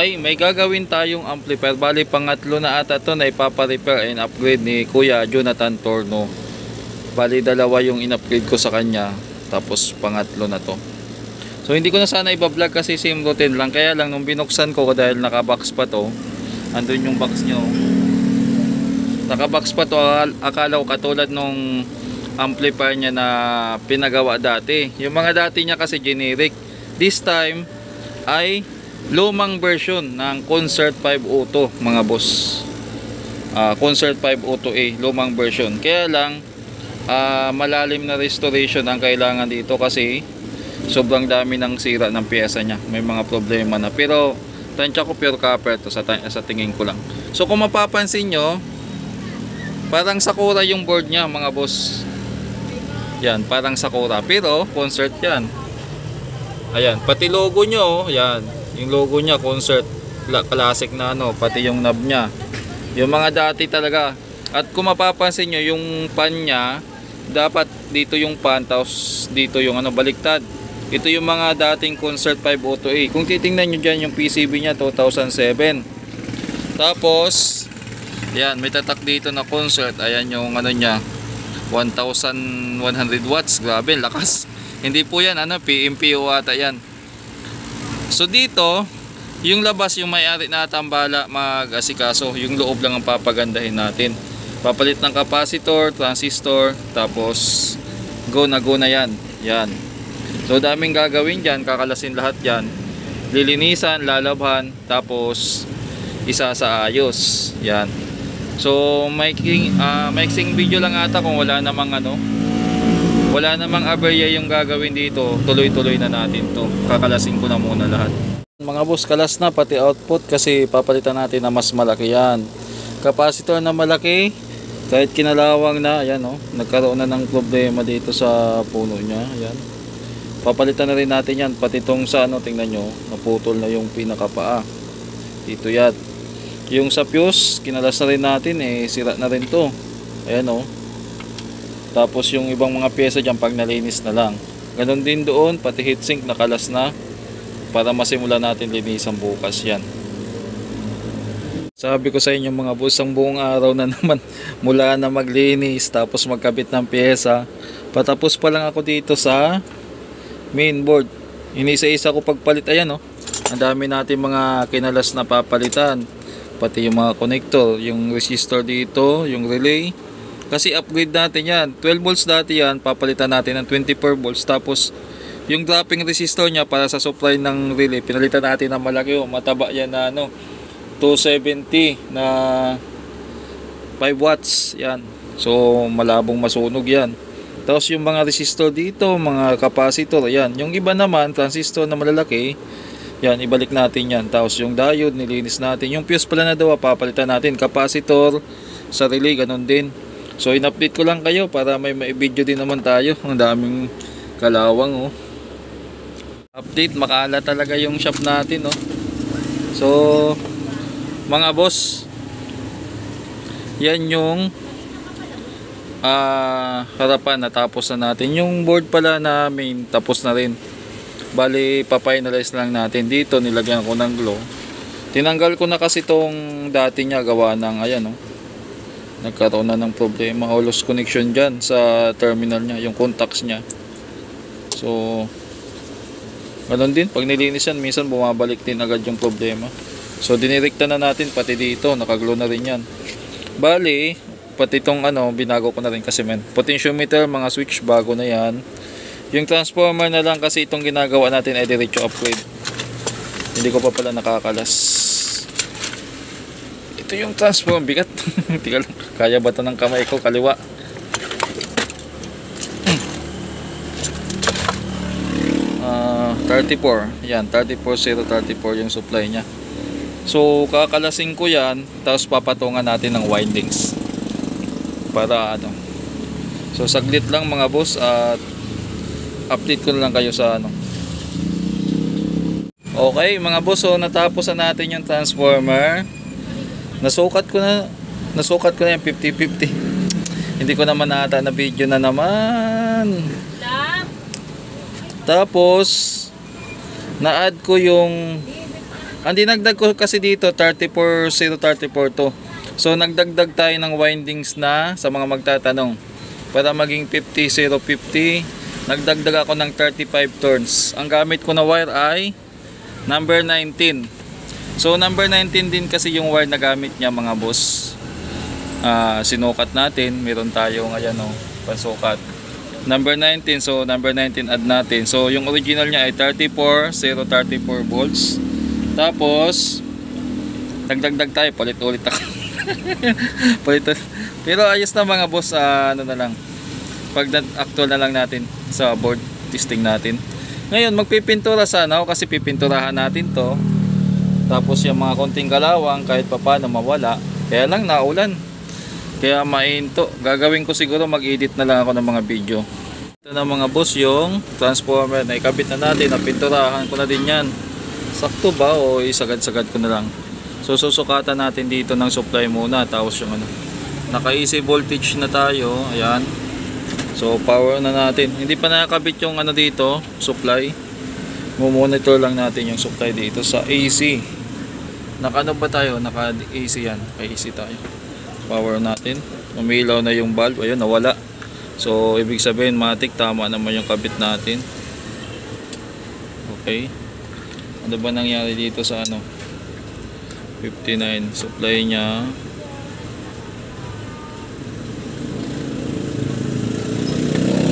Okay, may gagawin tayong amplifier. Bali, pangatlo na ata to na ipapa-repair and upgrade ni Kuya Jonathan Torno. Bali, dalawa yung in-upgrade ko sa kanya. Tapos, pangatlo na to. So, hindi ko na sana iba-vlog kasi same routine lang. Kaya lang, nung binuksan ko dahil naka-box pa to, andun yung box nyo. Naka-box pa to, akala ko katulad nung amplifier niya na pinagawa dati. Yung mga dati niya kasi generic. This time, ay lumang version ng Concert 502 mga boss. Concert 502A lumang version. Kaya lang malalim na restoration ang kailangan dito kasi sobrang dami ng sira ng piyesa niya. May mga problema na. Pero tansya ko pure copper to sa tingin ko lang. So kung mapapansin nyo, parang Sakura yung board niya mga boss. Yan, parang Sakura. Pero Concert yan. Ayan, pati logo nyo, yan. Yung logo niya, Concert classic na ano, pati yung knob niya. Yung mga dati talaga. At kung mapapansin nyo, yung pan niya, dapat dito yung pan, tapos dito yung ano, baliktad. Ito yung mga dating Concert 502A. Kung titingnan nyo dyan, yung PCB niya, 2007. Tapos, yan, may tatak dito na Concert. Ayan yung ano niya, 1,100 watts. Grabe, lakas. Hindi po yan, ano, PMPO ata yan. So dito, yung labas yung may-ari na tambala mag-asikaso, yung loob lang ang papagandahin natin. Papalit ng capacitor, transistor, tapos go na yan. Yan. So daming gagawin dyan, kakalasin lahat yan. Lilinisan, lalabhan, tapos isa sa ayos. Yan. So mixing video lang ata kung wala namang ano. Wala namang aberya yung gagawin dito. Tuloy-tuloy na natin to. Kakalasin ko na muna lahat. Mga boss, kalas na pati output kasi papalitan natin na mas malaki yan. Capacitor na malaki, kahit kinalawang na, ayan oh, nagkaroon na ng problema dito sa puno niya. Ayan. Papalitan na rin natin yan. Pati itong sa ano, tingnan nyo, naputol na yung pinakapaa. Dito yan. Yung sa fuse, kinalas na rin natin sira na rin to. Ayan oh. Tapos yung ibang mga pyesa dyan pag nalinis na lang. Ganon din doon, pati heatsink nakalas na para masimula natin linisan bukas yan. Sabi ko sa inyo mga boss, ang buong araw na naman mula na maglinis tapos magkabit ng pyesa. Patapos pa lang ako dito sa mainboard. Inisa-isa ko pagpalit. Ayan oh. Ang dami natin mga kinalas na papalitan. Pati yung mga connector, yung resistor dito, yung relay. Kasi upgrade natin yan. 12 volts dati yan. Papalitan natin ng 24 volts. Tapos yung dropping resistor niya para sa supply ng relay, pinalitan natin ng malaki. Mataba yan na ano, 270 na 5 watts. Yan. So malabong masunog yan. Tapos yung mga resistor dito, mga capacitor, yan. Yung iba naman, transistor na malalaki, yan, ibalik natin yan. Tapos yung diode, nilinis natin. Yung fuse pala na daw, papalitan natin. Capacitor sa relay, ganun din. So in-update ko lang kayo para may video din naman tayo. Ang daming kalawang oh. Update, makala talaga yung shop natin oh. So mga boss, yan yung harapan, natapos na natin. Yung board pala namin tapos na rin. Bali pa-finalize lang natin. Dito nilagyan ko ng glow. Tinanggal ko na kasi tong dati niya gawa ng ayan oh. Nagkaroon na ng problema, lost connection dyan sa terminal niya, yung contacts niya. So ganoon din, pag nilinis yan, minsan bumabalik din agad yung problema. So dinirekta na natin, pati dito, nakaglow na rin yan. Bali, pati itong ano, binago ko na rin kasi potentiometer, mga switch, bago na yan. Yung transformer na lang kasi itong ginagawa natin ay diretso upgrade. Hindi ko pa pala nakakalas. Ito yung transformer, bigat. Kaya ba ito ng kamay ko, kaliwa? 34. Yan, 34034 yung supply niya. So kakalasin ko yan, tapos papatungan natin ng windings para ano. So saglit lang mga boss, at update ko na lang kayo sa ano. Okay mga boss, so natapos na natin yung transformer. Nasukat ko na yung 50-50. Hindi ko naman ata na video na naman. Tapos na-add ko yung Ang dinagdag ko kasi dito 34034 to. So nagdagdag tayo ng windings na sa mga magtatanong. Para maging 50050, nagdagdag ako ng 35 turns. Ang gamit ko na wire ay number 19. So number 19 din kasi yung wire na gamit niya mga boss. Sinukat natin, meron tayo ngayon pansukat. Number 19, so number 19 add natin. So yung original niya ay 34034 volts. Tapos nagdagdag tayo, palit ulit ako. Pero ayos na mga boss, ano na lang. Pag actual na lang natin sa board testing natin. Ngayon magpipintura sana ako kasi pipinturahan natin to. Tapos yung mga konting kalawang kahit papaano mawala. Kaya lang naulan. Kaya mainto. Gagawin ko siguro mag-edit na lang ako ng mga video. Ito na mga boss yung transformer na ikabit na natin. Napinturahan ko na din yan. Sakto ba o isagad-sagad ko na lang. So susukatan natin dito ng supply muna. Tapos yung naka AC voltage na tayo. Ayan. So power na natin. Hindi pa nakakabit yung dito, supply. Monitor lang natin yung supply dito sa AC. Naka ba tayo? Naka AC yan. Naka AC tayo. Power natin. Umilaw na yung bulb. Ayun, nawala. So ibig sabihin matik, tama naman yung kabit natin. Okay. Ano ba nangyari dito sa 59 supply niya?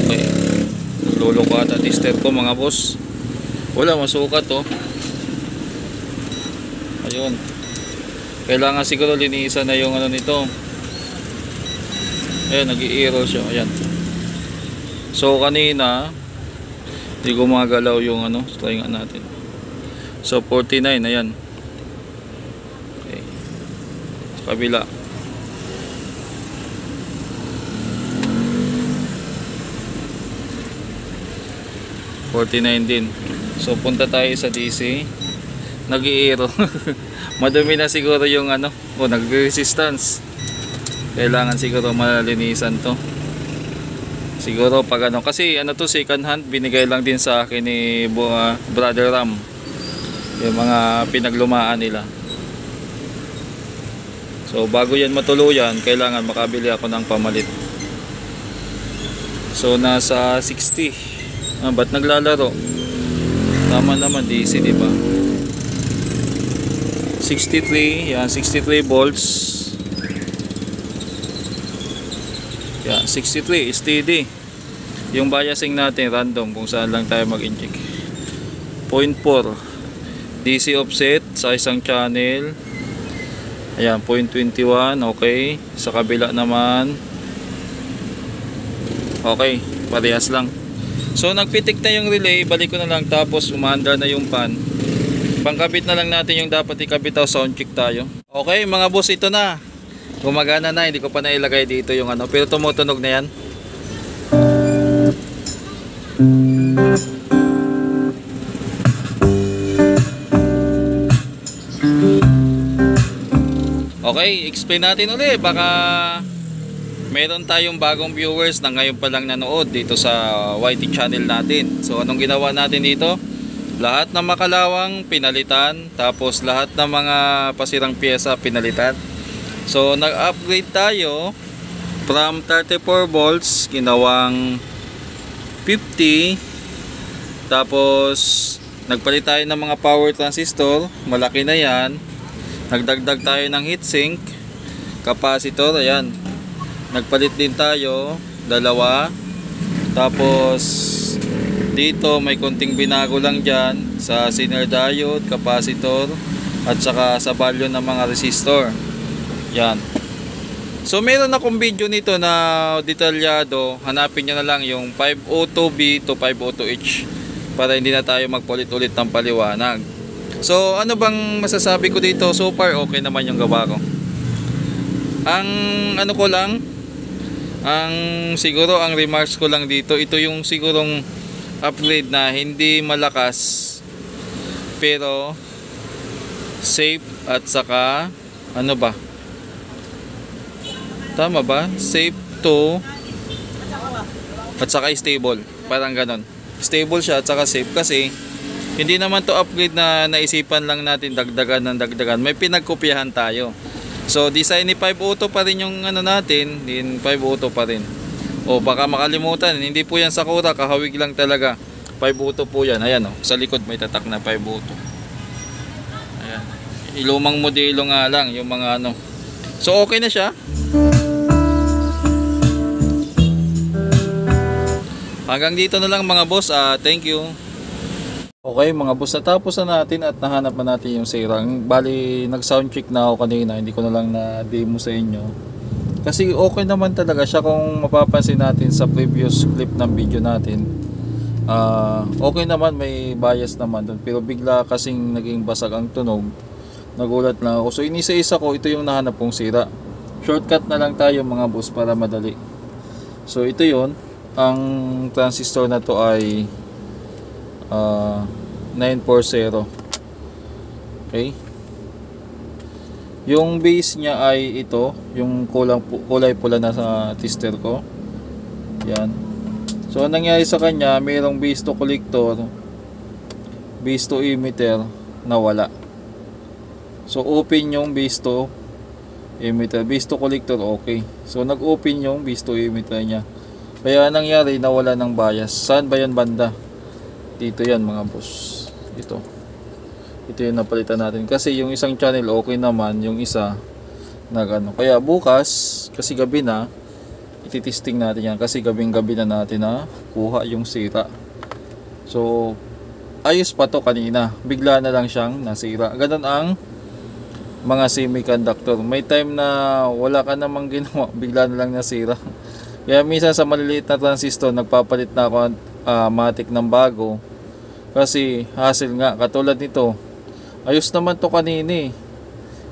Okay. Lolo ko ata tester ko mga boss. Wala masukat Ayun. Kailangan siguro linisan na yung nito. Ayan, nag-i-error siya. Ayan. So kanina hindi gumagalaw yung try nga natin. So 49, ayan. Okay. Sa kabila. din. So punta tayo sa DC. Nag-i-error. Madumi na siguro yung nagre-resistance. Kailangan siguro malinisan to. Siguro pag kasi to second hand, binigay lang din sa akin ni Brother Ram. Yung mga pinaglumaan nila. So bago yan matuluyan, kailangan makabili ako ng pamalit. So nasa 60. Ba't naglalaro? Tama naman DC, di ba? 63, yan 63 volts. Yan 63 steady. Yung biasing natin random kung saan lang tayo mag-inject. 0.4 DC offset sa isang channel. Ayan 0.21, okay. Sa kabila naman okay, parehas lang. So nagpitik na yung relay, balik ko na lang, tapos umaandar na yung pan. Pangkabit na lang natin yung dapat ikabit, sound check tayo. Okay mga boss, ito na. Gumagana na, hindi ko pa nailagay dito yung pero tumutunog na yan. Okay, explain natin ulit. Baka meron tayong bagong viewers na ngayon pa lang nanood dito sa YT channel natin. So anong ginawa natin dito? Lahat ng makalawang pinalitan, tapos lahat ng mga pasirang pyesa pinalitan. So nag-upgrade tayo from 34 volts ginawang 50. Tapos nagpalit tayo ng mga power transistor, malaki na yan. Nagdagdag tayo ng heatsink, capacitor, ayan. Nagpalit din tayo, dalawa. Tapos dito may konting binago lang dyan sa Zener diode, capacitor, at saka sa value ng mga resistor. Yan. So meron akong video nito na detalyado. Hanapin nyo na lang yung 502B to 502H para hindi na tayo magpulit-ulit ng paliwanag. So ano bang masasabi ko dito? So far okay naman yung gawa ko. Ang ko lang, ang siguro ang remarks ko lang dito, ito yung sigurong upgrade na hindi malakas pero safe, at saka tama ba? Safe to at saka stable, parang ganon. Stable siya at saka safe kasi Hindi naman to upgrade na naisipan lang natin dagdagan ng dagdagan. May pinagkopyahan tayo. So design ni 5 auto pa rin yung ano natin, din 5 auto pa rin. O baka makalimutan, hindi po yan Sakura, kahawig lang talaga. 5 auto po yan. Ayan o, sa likod may tatak na 5 auto. Ayan. Ilumang modelo nga lang yung mga ano. So okay na siya. Hanggang dito na lang mga boss. Thank you. Okay mga boss, natapos na natin at nahanap na natin yung sirang. Bali nag sound check na ako kanina, hindi ko na lang na demo sa inyo. Kasi okay naman talaga siya kung mapapansin natin sa previous clip ng video natin. Okay naman, may bias naman doon. Pero bigla kasing naging basag ang tunog. Nagulat lang ako. So inisa-isa ko, ito yung nahanap kong sira. Shortcut na lang tayo mga boss para madali. So ito yon. Ang transistor na to ay 940. Okay. Yung base niya ay ito, yung kulay pula na sa tester ko. Yan. So ang nangyari sa kanya, mayroong base to collector, base to emitter na wala. So open yung base to emitter, base to collector okay. So nag-open yung base to emitter niya. Kaya nangyari, nawala ng bias. Saan ba yan banda? Dito yan mga boss. Ito yung napalitan natin. Kasi yung isang channel okay naman, yung isa nagano. Kaya bukas, kasi gabi na, ititesting natin yan. Kasi gabing-gabi na natin na kuha yung sira. So, ayos pa to kanina. Bigla na lang siyang nasira. Ganun ang mga semiconductor. May time na wala ka namang ginawa, bigla na lang nasira. Kaya minsan sa maliliit na transistor, nagpapalit na ako matik ng bago. Kasi hassle nga, katulad nito. Ayos naman to kanini.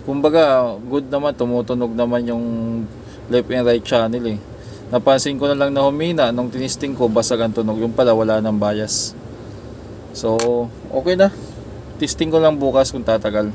Kumbaga, good naman, tumutunog naman yung left and right channel eh. Napansin ko na lang na humina, nung tinisting ko, basag ang tunog. Yung pala, wala ng bias. So, okay na. Testing ko lang bukas kung tatagal.